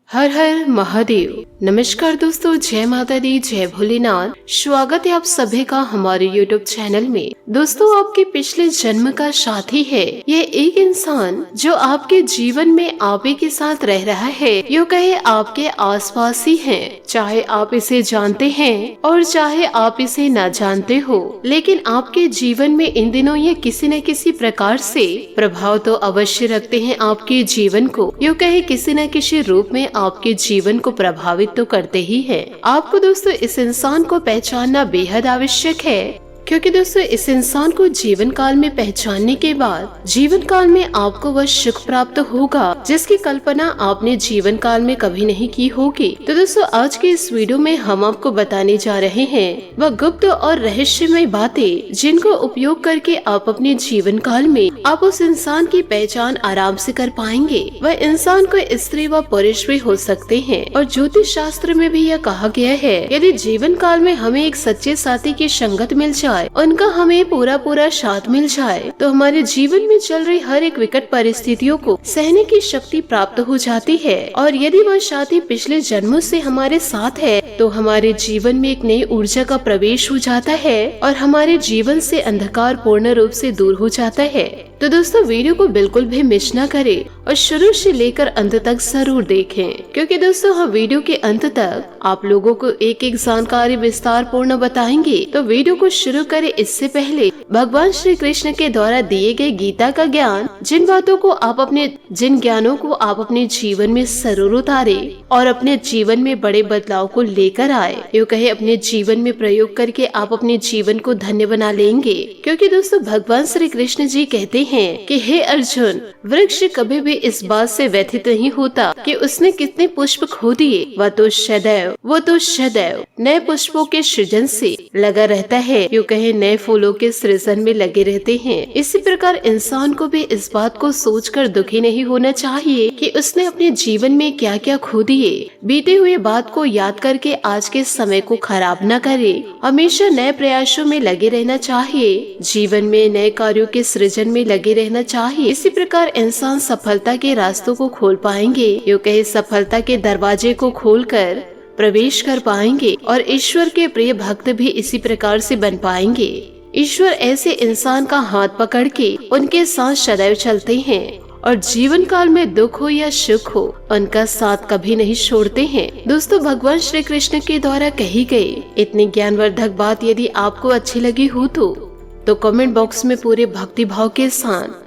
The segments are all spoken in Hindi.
हर हर महादेव। नमस्कार दोस्तों, जय माता दी, जय भोलेनाथ। स्वागत है आप सभी का हमारे YouTube चैनल में। दोस्तों, आपके पिछले जन्म का साथी है ये एक इंसान जो आपके जीवन में आप ही के साथ रह रहा है, यूँ कहे आपके आसपास ही है। चाहे आप इसे जानते हैं और चाहे आप इसे न जानते हो, लेकिन आपके जीवन में इन दिनों ये किसी न किसी प्रकार से प्रभाव तो अवश्य रखते हैं आपके जीवन को, यूँ कहे किसी न किसी रूप में आपके जीवन को प्रभावित तो करते ही है। आपको दोस्तों इस इंसान को पहचानना बेहद आवश्यक है, क्योंकि दोस्तों इस इंसान को जीवन काल में पहचानने के बाद जीवन काल में आपको वह सुख प्राप्त होगा जिसकी कल्पना आपने जीवन काल में कभी नहीं की होगी। तो दोस्तों आज के इस वीडियो में हम आपको बताने जा रहे हैं वह गुप्त और रहस्यमय बातें जिनको उपयोग करके आप अपने जीवन काल में आप उस इंसान की पहचान आराम से कर पाएंगे। वह इंसान को स्त्री व पुरुष भी हो सकते हैं और ज्योतिष शास्त्र में भी यह कहा गया है, यदि जीवन काल में हमें एक सच्चे साथी की संगत मिल जाए, उनका हमें पूरा साथ मिल जाए, तो हमारे जीवन में चल रही हर एक विकट परिस्थितियों को सहने की शक्ति प्राप्त हो जाती है। और यदि वह साथी पिछले जन्मों से हमारे साथ है तो हमारे जीवन में एक नई ऊर्जा का प्रवेश हो जाता है और हमारे जीवन से अंधकार पूर्ण रूप से दूर हो जाता है। तो दोस्तों वीडियो को बिल्कुल भी मिस ना करें और शुरू से लेकर अंत तक जरूर देखें, क्योंकि दोस्तों हम वीडियो के अंत तक आप लोगों को एक एक जानकारी विस्तार पूर्ण बताएंगे। तो वीडियो को शुरू करें इससे पहले भगवान श्री कृष्ण के द्वारा दिए गए गीता का ज्ञान, जिन ज्ञानों को आप अपने जीवन में जरूर उतारे और अपने जीवन में बड़े बदलाव को लेकर आए, यूँ कहे अपने जीवन में प्रयोग करके आप अपने जीवन को धन्य बना लेंगे। क्योंकि दोस्तों भगवान श्री कृष्ण जी कहते हैं कि हे अर्जुन, वृक्ष कभी भी इस बात से व्यथित नहीं होता कि उसने कितने पुष्प खो दिए, वो तो सदैव नए पुष्पों के सृजन से लगा रहता है, यूँ कहे नए फूलों के सृजन में लगे रहते हैं। इसी प्रकार इंसान को भी इस बात को सोचकर दुखी नहीं होना चाहिए कि उसने अपने जीवन में क्या क्या खो दिए। बीते हुए बात को याद करके आज के समय को खराब न करे, हमेशा नए प्रयासों में लगे रहना चाहिए, जीवन में नए कार्यों के सृजन में लगे रहना चाहिए। इसी प्रकार इंसान सफलता के रास्तों को खोल पाएंगे, यूँ कहे सफलता के दरवाजे को खोलकर प्रवेश कर पाएंगे और ईश्वर के प्रिय भक्त भी इसी प्रकार से बन पाएंगे। ईश्वर ऐसे इंसान का हाथ पकड़ के उनके साथ सदैव चलते हैं और जीवन काल में दुख हो या सुख हो उनका साथ कभी नहीं छोड़ते हैं। दोस्तों भगवान श्री कृष्ण के द्वारा कही गई इतनी ज्ञानवर्धक बात यदि आपको अच्छी लगी हो तो कमेंट बॉक्स में पूरे भक्ति भाव के साथ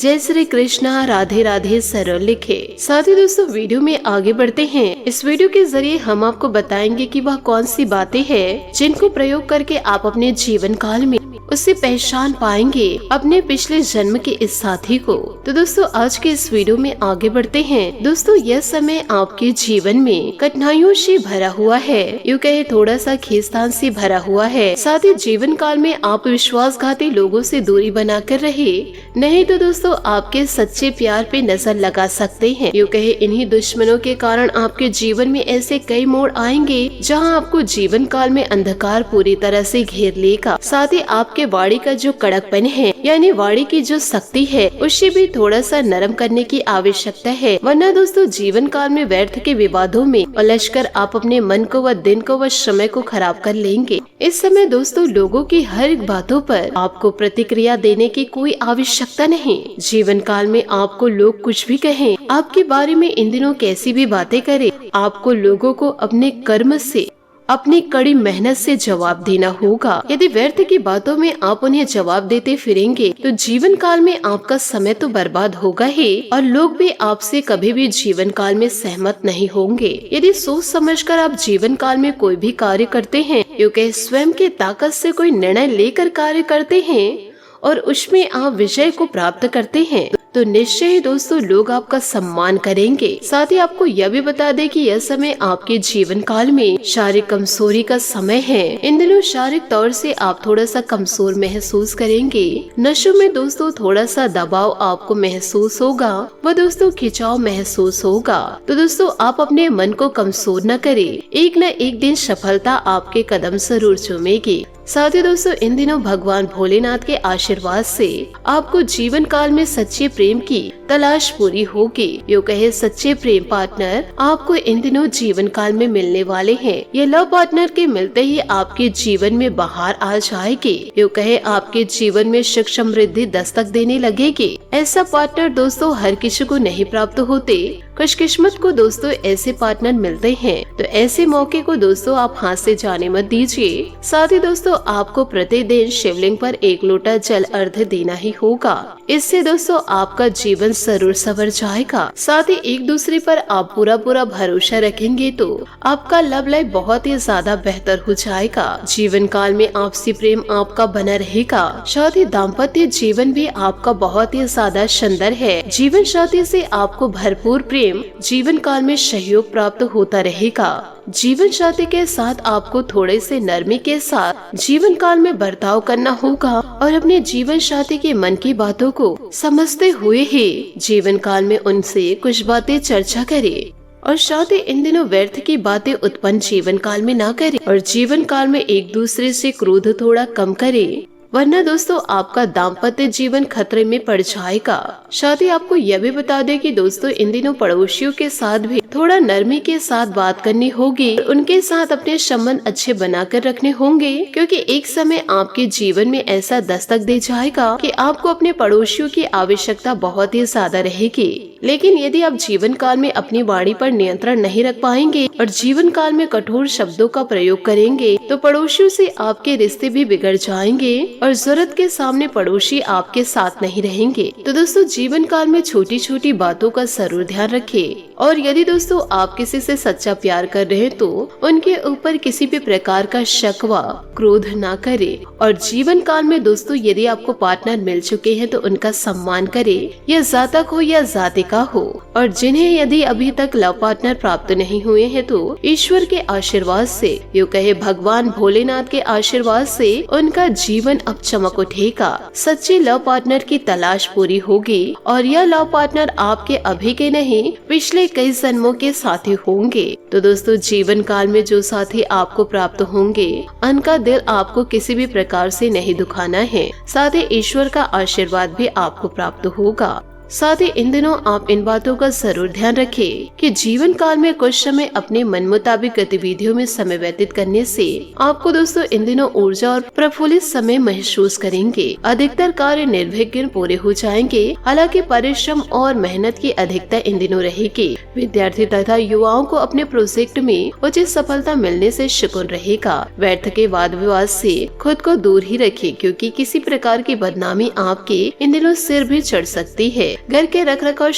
जय श्री कृष्णा राधे राधे सरल लिखे। साथ ही दोस्तों वीडियो में आगे बढ़ते हैं। इस वीडियो के जरिए हम आपको बताएंगे कि वह कौन सी बातें हैं जिनको प्रयोग करके आप अपने जीवन काल में उससे पहचान पाएंगे अपने पिछले जन्म के इस साथी को। तो दोस्तों आज के इस वीडियो में आगे बढ़ते हैं। दोस्तों यह समय आपके जीवन में कठिनाइयों से भरा हुआ है, यूँ कहे थोड़ा सा खींचतान से भरा हुआ है। साथ ही जीवन काल में आप विश्वासघाती लोगों से दूरी बनाकर रहे, नहीं तो दोस्तों आपके सच्चे प्यार पे नजर लगा सकते हैं। यूँ कहे इन्हीं दुश्मनों के कारण आपके जीवन में ऐसे कई मोड़ आएंगे जहाँ आपको जीवन काल में अंधकार पूरी तरह से घेर लेगा। साथ ही आपके वाणी का जो कड़कपन है, यानी वाणी की जो शक्ति है, उसे भी थोड़ा सा नरम करने की आवश्यकता है, वरना दोस्तों जीवन काल में व्यर्थ के विवादों में उलझकर आप अपने मन को व दिन को व समय को खराब कर लेंगे। इस समय दोस्तों लोगों की हर एक बातों पर आपको प्रतिक्रिया देने की कोई आवश्यकता नहीं। जीवन काल में आपको लोग कुछ भी कहें, आपके बारे में इन दिनों कैसी भी बातें करें, आपको लोगों को अपने कर्म से, अपनी कड़ी मेहनत से जवाब देना होगा। यदि व्यर्थ की बातों में आप उन्हें जवाब देते फिरेंगे तो जीवन काल में आपका समय तो बर्बाद होगा ही और लोग भी आपसे कभी भी जीवन काल में सहमत नहीं होंगे। यदि सोच समझकर आप जीवन काल में कोई भी कार्य करते हैं, क्योंकि स्वयं की ताकत से कोई निर्णय लेकर कार्य करते हैं और उसमें आप विजय को प्राप्त करते हैं, तो निश्चय ही दोस्तों लोग आपका सम्मान करेंगे। साथ ही आपको यह भी बता दें कि यह समय आपके जीवन काल में शारीरिक कमजोरी का समय है। इन दिनों शारीरिक तौर से आप थोड़ा सा कमजोर महसूस करेंगे। नशों में दोस्तों थोड़ा सा दबाव आपको महसूस होगा व दोस्तों खिंचाव महसूस होगा। तो दोस्तों आप अपने मन को कमजोर न करें, एक न एक दिन सफलता आपके कदम जरूर चूमेगी। साथ ही दोस्तों इन दिनों भगवान भोलेनाथ के आशीर्वाद से आपको जीवन काल में सच्चे प्रेम की तलाश पूरी होगी। यूँ कहे सच्चे प्रेम पार्टनर आपको इन दिनों जीवन काल में मिलने वाले हैं। ये लव पार्टनर के मिलते ही आपके जीवन में बहार आ जाएगी। यूँ कहे आपके जीवन में सुख समृद्धि दस्तक देने लगेगी। ऐसा पार्टनर दोस्तों हर किसी को नहीं प्राप्त होते। खुशकिस्मत को दोस्तों ऐसे पार्टनर मिलते हैं, तो ऐसे मौके को दोस्तों आप हाथ से जाने मत दीजिए। साथ ही दोस्तों आपको प्रतिदिन शिवलिंग पर 1 लोटा जल अर्घ्य देना ही होगा। इससे दोस्तों आपका जीवन जरूर संवर जाएगा। साथ ही एक दूसरे पर आप पूरा भरोसा रखेंगे तो आपका लव लाइफ बहुत ही ज्यादा बेहतर हो जाएगा। जीवन काल में आपसी प्रेम आपका बना रहेगा। साथ ही दाम्पत्य जीवन भी आपका बहुत ही ज्यादा सुंदर है। जीवन साथी से आपको भरपूर प्रेम जीवन काल में सहयोग प्राप्त होता रहेगा। जीवन साथी के साथ आपको थोड़े से नरमी के साथ जीवन काल में बर्ताव करना होगा और अपने जीवन साथी के मन की बातों को समझते हुए ही जीवन काल में उनसे कुछ बातें चर्चा करें। और साथ ही इन दिनों व्यर्थ की बातें उत्पन्न जीवन काल में ना करें और जीवन काल में एक दूसरे से क्रोध थोड़ा कम करें, वरना दोस्तों आपका दाम्पत्य जीवन खतरे में पड़ जाएगा। साथ ही आपको यह भी बता दें कि दोस्तों इन दिनों पड़ोसियों के साथ भी थोड़ा नरमी के साथ बात करनी होगी। उनके साथ अपने संबंध अच्छे बनाकर रखने होंगे, क्योंकि एक समय आपके जीवन में ऐसा दस्तक दे जाएगा कि आपको अपने पड़ोसियों की आवश्यकता बहुत ही ज्यादा रहेगी। लेकिन यदि आप जीवन काल में अपनी वाणी पर नियंत्रण नहीं रख पाएंगे और जीवन काल में कठोर शब्दों का प्रयोग करेंगे तो पड़ोसियों से आपके रिश्ते भी बिगड़ जाएंगे और जरूरत के सामने पड़ोसी आपके साथ नहीं रहेंगे। तो दोस्तों जीवन काल में छोटी छोटी बातों का जरूर ध्यान रखें। और यदि दोस्तों आप किसी से सच्चा प्यार कर रहे हैं तो उनके ऊपर किसी भी प्रकार का शकवा क्रोध ना करें। और जीवन काल में दोस्तों यदि आपको पार्टनर मिल चुके हैं तो उनका सम्मान करें, या जातक हो या जातिका हो। और जिन्हें यदि अभी तक लव पार्टनर प्राप्त नहीं हुए हैं तो ईश्वर के आशीर्वाद से, यूँ कहे भगवान भोलेनाथ के आशीर्वाद से उनका जीवन अब चमक उठेगा। सच्चे लव पार्टनर की तलाश पूरी होगी और यह लव पार्टनर आपके अभी के नहीं पिछले कई जन्मों के साथी होंगे। तो दोस्तों जीवन काल में जो साथी आपको प्राप्त होंगे उनका दिल आपको किसी भी प्रकार से नहीं दुखाना है। साथ ही ईश्वर का आशीर्वाद भी आपको प्राप्त होगा। साथ ही इन दिनों आप इन बातों का जरूर ध्यान रखें कि जीवन काल में कुछ समय अपने मन मुताबिक गतिविधियों में समय व्यतीत करने से आपको दोस्तों इन दिनों ऊर्जा और प्रफुल्लित समय महसूस करेंगे। अधिकतर कार्य निर्विघ्न पूरे हो जाएंगे। हालांकि परिश्रम और मेहनत की अधिकता इन दिनों रहेगी। विद्यार्थी तथा युवाओं को अपने प्रोजेक्ट में उचित सफलता मिलने से सुकून रहेगा। व्यर्थ के वाद विवाद से खुद को दूर ही रखें, क्योंकि किसी प्रकार की बदनामी आपके इन दिनों सिर भी चढ़ सकती है। घर के रखरखाव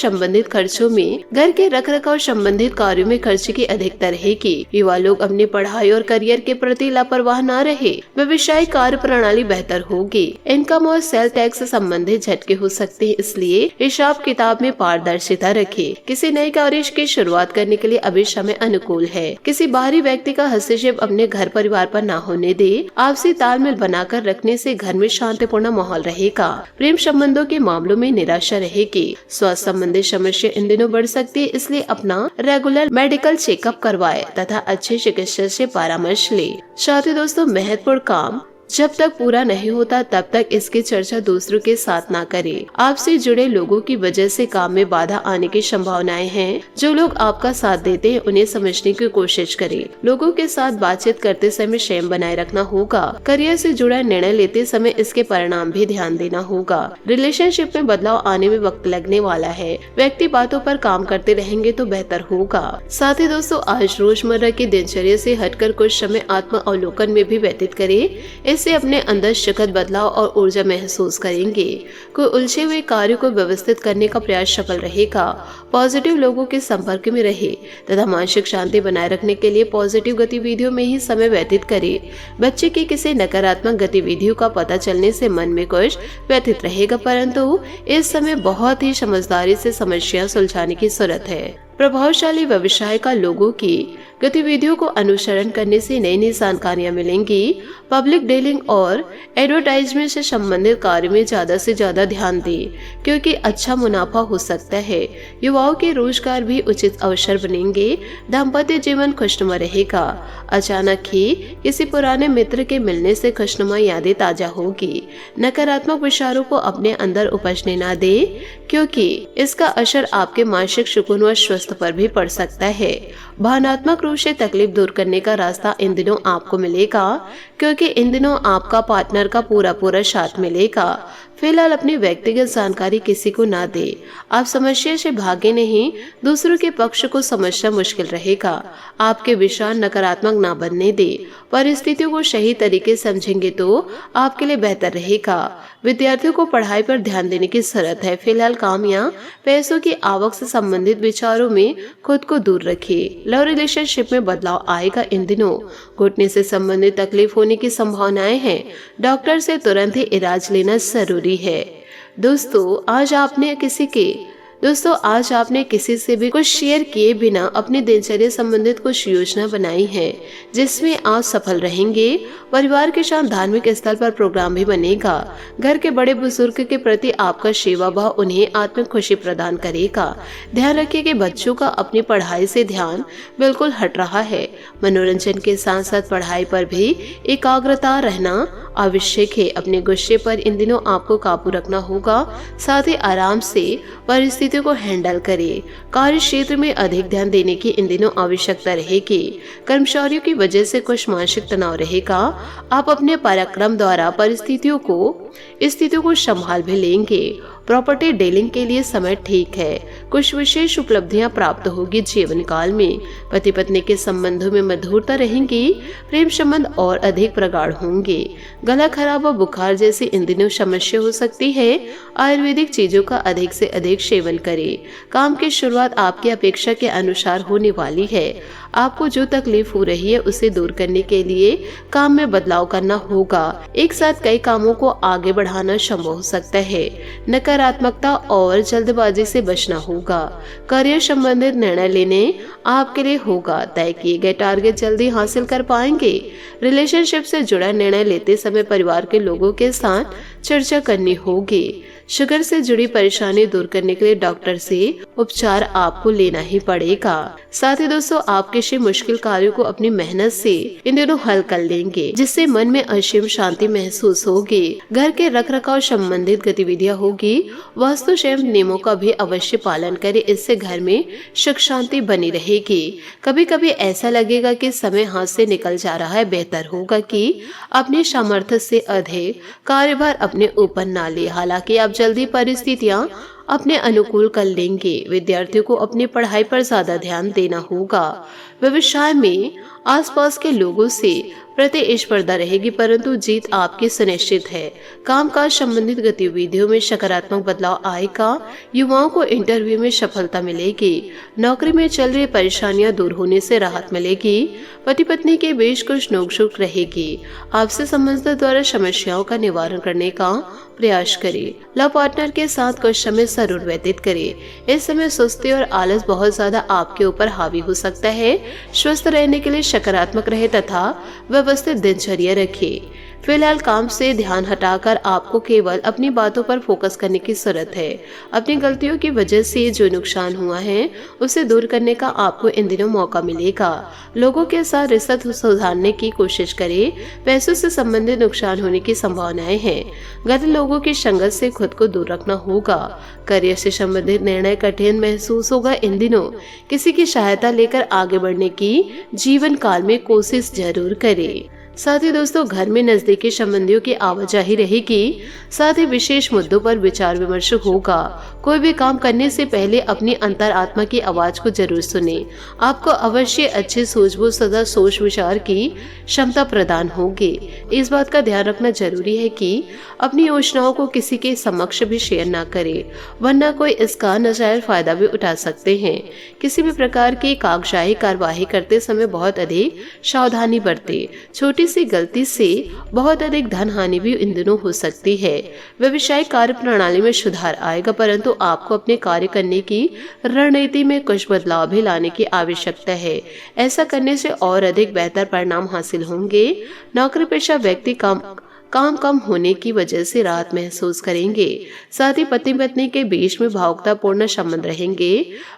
संबंधित कार्यों में खर्च की अधिकता रहेगी। युवा लोग अपनी पढ़ाई और करियर के प्रति लापरवाह न रहे। व्यवसायिक कार्य प्रणाली बेहतर होगी। इनकम और सेल टैक्स से संबंधित झटके हो सकते हैं, इसलिए हिसाब किताब में पारदर्शिता रखें। किसी नए कार्य की शुरुआत करने के लिए अभी समय अनुकूल है। किसी बाहरी व्यक्ति का हस्तक्षेप अपने घर परिवार पर न होने दे। आपसी तालमेल बनाकर रखने से घर में शांतिपूर्ण माहौल रहेगा। प्रेम संबंधों के मामलों में निराशा रहेगी। स्वास्थ्य संबंधी समस्या इन दिनों बढ़ सकती है, इसलिए अपना रेगुलर मेडिकल चेकअप करवाएं तथा अच्छे चिकित्सक से परामर्श ले। साथ ही दोस्तों महत्वपूर्ण काम जब तक पूरा नहीं होता तब तक इसकी चर्चा दूसरों के साथ ना करें। आपसे जुड़े लोगों की वजह से काम में बाधा आने की संभावनाएं हैं। जो लोग आपका साथ देते हैं उन्हें समझने की कोशिश करें। लोगों के साथ बातचीत करते समय संयम बनाए रखना होगा। करियर से जुड़ा निर्णय लेते समय इसके परिणाम भी ध्यान देना होगा। रिलेशनशिप में बदलाव आने में वक्त लगने वाला है। व्यक्ति बातों पर काम करते रहेंगे तो बेहतर होगा। साथ ही दोस्तों आज रोजमर्रा की दिनचर्या से हटकर कुछ समय आत्म अवलोकन में भी व्यतीत करें। इससे अपने अंदर सखत बदलाव और ऊर्जा महसूस करेंगे। कोई उलझे हुए कार्य को व्यवस्थित करने का प्रयास सफल रहेगा। पॉजिटिव लोगों के संपर्क में रहे तथा मानसिक शांति बनाए रखने के लिए पॉजिटिव गतिविधियों में ही समय व्यतीत करें। बच्चे की किसी नकारात्मक गतिविधियों का पता चलने से मन में कुछ व्यतीत रहेगा, परंतु इस समय बहुत ही समझदारी से समस्या सुलझाने की जरूरत है। प्रभावशाली व्यवसाय का लोगों की गतिविधियों को अनुसरण करने से नई नई जानकारियां मिलेंगी। पब्लिक डीलिंग और एडवर्टाइजमेंट से संबंधित कार्य में ज्यादा से ज्यादा ध्यान दें, क्योंकि अच्छा मुनाफा हो सकता है। युवाओं के रोजगार भी उचित अवसर बनेंगे। दाम्पत्य जीवन खुशनुमा रहेगा। अचानक ही किसी पुराने मित्र के मिलने से खुशनुमा यादें ताजा होगी। नकारात्मक विचारों को अपने अंदर उपजने न दे, क्योंकि इसका असर आपके मानसिक सुकून व स्वास्थ्य पर भी पड़ सकता है। भावनात्मक रूप से तकलीफ दूर करने का रास्ता इन दिनों आपको मिलेगा, क्योंकि इन दिनों आपका पार्टनर का पूरा साथ मिलेगा। फिलहाल अपनी व्यक्तिगत जानकारी किसी को ना दे। आप समस्या से भागे नहीं, दूसरों के पक्ष को समझना मुश्किल रहेगा। आपके विचार नकारात्मक ना बनने दे। परिस्थितियों को सही तरीके समझेंगे तो आपके लिए बेहतर रहेगा। विद्यार्थियों को पढ़ाई पर ध्यान देने की जरूरत है। फिलहाल काम या पैसों की आवक से संबंधित विचारों में खुद को दूर रखिए। लव रिलेशनशिप में बदलाव आएगा। इन दिनों घुटने से संबंधित तकलीफ होने की संभावनाएं हैं। डॉक्टर से तुरंत ही इलाज लेना जरूरी है। दोस्तों आज आपने किसी से भी कुछ शेयर किए बिना अपनी दिनचर्या संबंधित कुछ योजना बनाई है, जिसमें आप सफल रहेंगे। परिवार के साथ धार्मिक स्थल पर प्रोग्राम भी बनेगा। घर के बड़े बुजुर्ग के प्रति आपका सेवा भाव उन्हें आत्मिक खुशी प्रदान करेगा। ध्यान रखिए कि बच्चों का अपनी पढ़ाई से ध्यान बिल्कुल हट रहा है। मनोरंजन के साथ साथ पढ़ाई पर भी एकाग्रता रहना आवश्यक है। अपने गुस्से पर इन दिनों आपको काबू रखना होगा। साथ ही आराम से परिस्थितियों को हैंडल करें। कार्य क्षेत्र में अधिक ध्यान देने की इन दिनों आवश्यकता रहेगी। कर्मचारियों की वजह से कुछ मानसिक तनाव रहेगा। आप अपने पराक्रम द्वारा स्थितियों को संभाल भी लेंगे। प्रॉपर्टी डीलिंग के लिए समय ठीक है। कुछ विशेष उपलब्धियां प्राप्त होगी। जीवन काल में पति पत्नी के संबंधों में मधुरता रहेंगी। प्रेम संबंध और अधिक प्रगाढ़ होंगे। गला खराब व बुखार जैसी इन दिनों समस्या हो सकती है। आयुर्वेदिक चीजों का अधिक से अधिक सेवन करें। काम की शुरुआत आपकी अपेक्षा के अनुसार होने वाली है। आपको जो तकलीफ हो रही है उसे दूर करने के लिए काम में बदलाव करना होगा। एक साथ कई कामों को आगे बढ़ाना संभव हो सकता है। नकारात्मकता और जल्दबाजी से बचना होगा। करियर संबंधित निर्णय लेने आपके लिए होगा। तय किए गए टारगेट जल्दी हासिल कर पाएंगे। रिलेशनशिप से जुड़ा निर्णय लेते समय परिवार के लोगों के साथ चर्चा करनी होगी। शुगर से जुड़ी परेशानी दूर करने के लिए डॉक्टर से उपचार आपको लेना ही पड़ेगा। साथ ही दोस्तों आप किसी मुश्किल कार्य को अपनी मेहनत से इन दिनों हल कर लेंगे, जिससे मन में असीम शांति महसूस होगी। घर के रखरखाव संबंधित गतिविधियां होगी। वास्तु एवं नियमों का भी अवश्य पालन करें। इससे घर में सुख शांति बनी रहेगी। कभी कभी ऐसा लगेगा कि समय हाथ से निकल जा रहा है। बेहतर होगा कि अपनी सामर्थ्य से अधिक कार्यभार अपने ऊपर न ले। हालांकि आप जल्दी परिस्थितियां अपने अनुकूल कर लेंगे। विद्यार्थियों को अपनी पढ़ाई पर ज्यादा ध्यान देना होगा। व्यवसाय में आसपास के लोगों से प्रतिस्पर्धा रहेगी, परंतु जीत आपकी सुनिश्चित है। कामकाज संबंधित गतिविधियों में सकारात्मक बदलाव आएगा। युवाओं को इंटरव्यू में सफलता मिलेगी। नौकरी में चल रही परेशानियां दूर होने से राहत मिलेगी। पति पत्नी के बीच कुछ नोकझोंक रहेगी। आपसे समझदार द्वारा समस्याओं का निवारण करने का प्रयास करें। लव पार्टनर के साथ कुछ समय जरूर व्यतीत करें। इस समय सुस्ती और आलस बहुत ज्यादा आपके ऊपर हावी हो सकता है। स्वस्थ रहने के लिए सकारात्मक रहे तथा व्यवस्थित दिनचर्या रखें। फिलहाल काम से ध्यान हटाकर आपको केवल अपनी बातों पर फोकस करने की जरूरत है। अपनी गलतियों की वजह से जो नुकसान हुआ है उसे दूर करने का आपको इन दिनों मौका मिलेगा। लोगों के साथ रिश्ता सुधारने की कोशिश करें। पैसों से संबंधित नुकसान होने की संभावनाएं हैं। गलत लोगों की संगत से खुद को दूर रखना होगा। करियर से संबंधित निर्णय कठिन महसूस होगा। इन दिनों किसी की सहायता लेकर आगे बढ़ने की जीवन काल में कोशिश जरूर करें। साथ ही दोस्तों घर में नजदीकी संबंधियों की आवाजाही रहेगी। साथ ही विशेष मुद्दों पर विचार विमर्श होगा। कोई भी काम करने से पहले अपनी अंतरात्मा की आवाज को जरूर सुने। आपको अवश्य अच्छी सूझबूझ सदा सोच विचार की क्षमता प्रदान होगी। इस बात का ध्यान रखना जरूरी है कि अपनी योजनाओं को किसी के समक्ष भी शेयर न करे, वरना कोई इसका नाजायज फायदा भी उठा सकते हैं। किसी भी प्रकार की कागजाई कार्यवाही करते समय बहुत अधिक सावधानी बरते। छोटी सी गलती से बहुत अधिक धन हानि भी इन दिनों हो सकती है। व्यवसायिक कार्य प्रणाली में सुधार आएगा, परंतु आपको अपने कार्य करने की रणनीति में कुछ बदलाव भी लाने की आवश्यकता है। ऐसा करने से और अधिक बेहतर परिणाम हासिल होंगे। नौकरी पेशा व्यक्ति काम कम होने की वजह से राहत महसूस करेंगे। साथ ही पति पत्नी के बीच में भावुकतापूर्ण संबंध रहेंगे।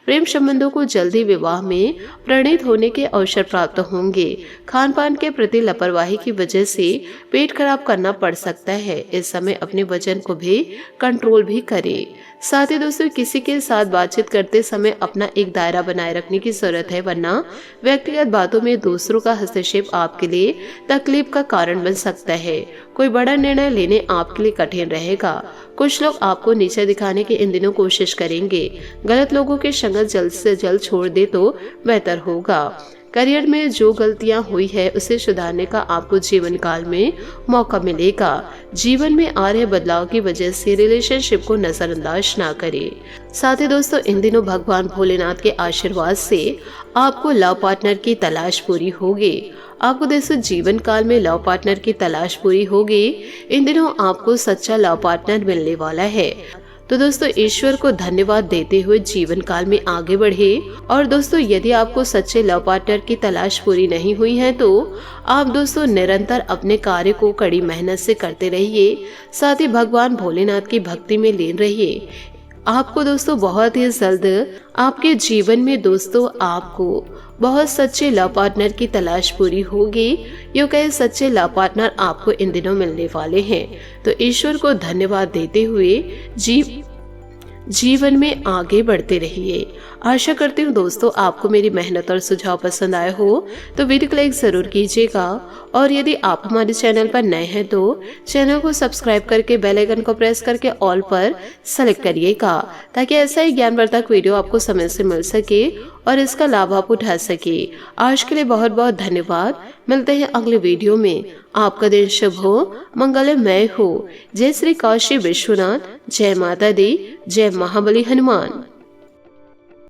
प्रेम संबंधों को जल्दी विवाह में प्रणीत होने के अवसर प्राप्त होंगे। खान पान के प्रति लापरवाही की वजह से पेट खराब करना पड़ सकता है। इस समय अपने वजन को भी कंट्रोल भी करें। साथ ही दोस्तों, किसी के साथ बातचीत करते समय अपना एक दायरा बनाए रखने की जरूरत है, वरना व्यक्तिगत बातों में दूसरों का हस्तक्षेप आपके लिए तकलीफ का कारण बन सकता है। कोई बड़ा निर्णय लेने आपके लिए कठिन रहेगा। कुछ लोग आपको नीचे दिखाने की इन दिनों कोशिश करेंगे। गलत लोगों की संगत जल्द से जल्द छोड़ दे तो बेहतर होगा। करियर में जो गलतियां हुई है उसे सुधारने का आपको जीवन काल में मौका मिलेगा। जीवन में आ रहे बदलाव की वजह से रिलेशनशिप को नजरअंदाज ना करें। साथ ही दोस्तों, इन दिनों भगवान भोलेनाथ के आशीर्वाद से आपको लव पार्टनर की तलाश पूरी होगी। आपको दोस्तों जीवन काल में लव पार्टनर की तलाश पूरी होगी। इन दिनों आपको सच्चा लव पार्टनर मिलने वाला है। तो दोस्तों, ईश्वर को धन्यवाद देते हुए जीवन काल में आगे बढ़े। और दोस्तों, यदि आपको सच्चे लव पार्टनर की तलाश पूरी नहीं हुई है तो आप दोस्तों निरंतर अपने कार्य को कड़ी मेहनत से करते रहिए। साथ ही भगवान भोलेनाथ की भक्ति में लीन रहिए। आपको दोस्तों बहुत ही जल्द आपके जीवन में दोस्तों आपको बहुत सच्चे लव पार्टनर की तलाश पूरी होगी। यूं कहे सच्चे लव पार्टनर आपको इन दिनों मिलने वाले हैं। तो ईश्वर को धन्यवाद देते हुए जीवन में आगे बढ़ते रहिए। आशा करती हूँ दोस्तों आपको मेरी मेहनत और सुझाव पसंद आए हो तो वीडियो को लाइक जरूर कीजिएगा। और यदि आप हमारे चैनल पर नए हैं तो चैनल को सब्सक्राइब करके बेल आइकन को प्रेस करके ऑल पर सेलेक्ट करिएगा, ताकि ऐसा ही ज्ञानवर्धक वीडियो आपको समय से मिल सके और इसका लाभ आप उठा सके। आज के लिए बहुत बहुत धन्यवाद। मिलते हैं अगले वीडियो में। आपका दिन शुभ हो, मंगलमय हो। जय श्री काशी विश्वनाथ। जय माता दी। जय महाबली हनुमान।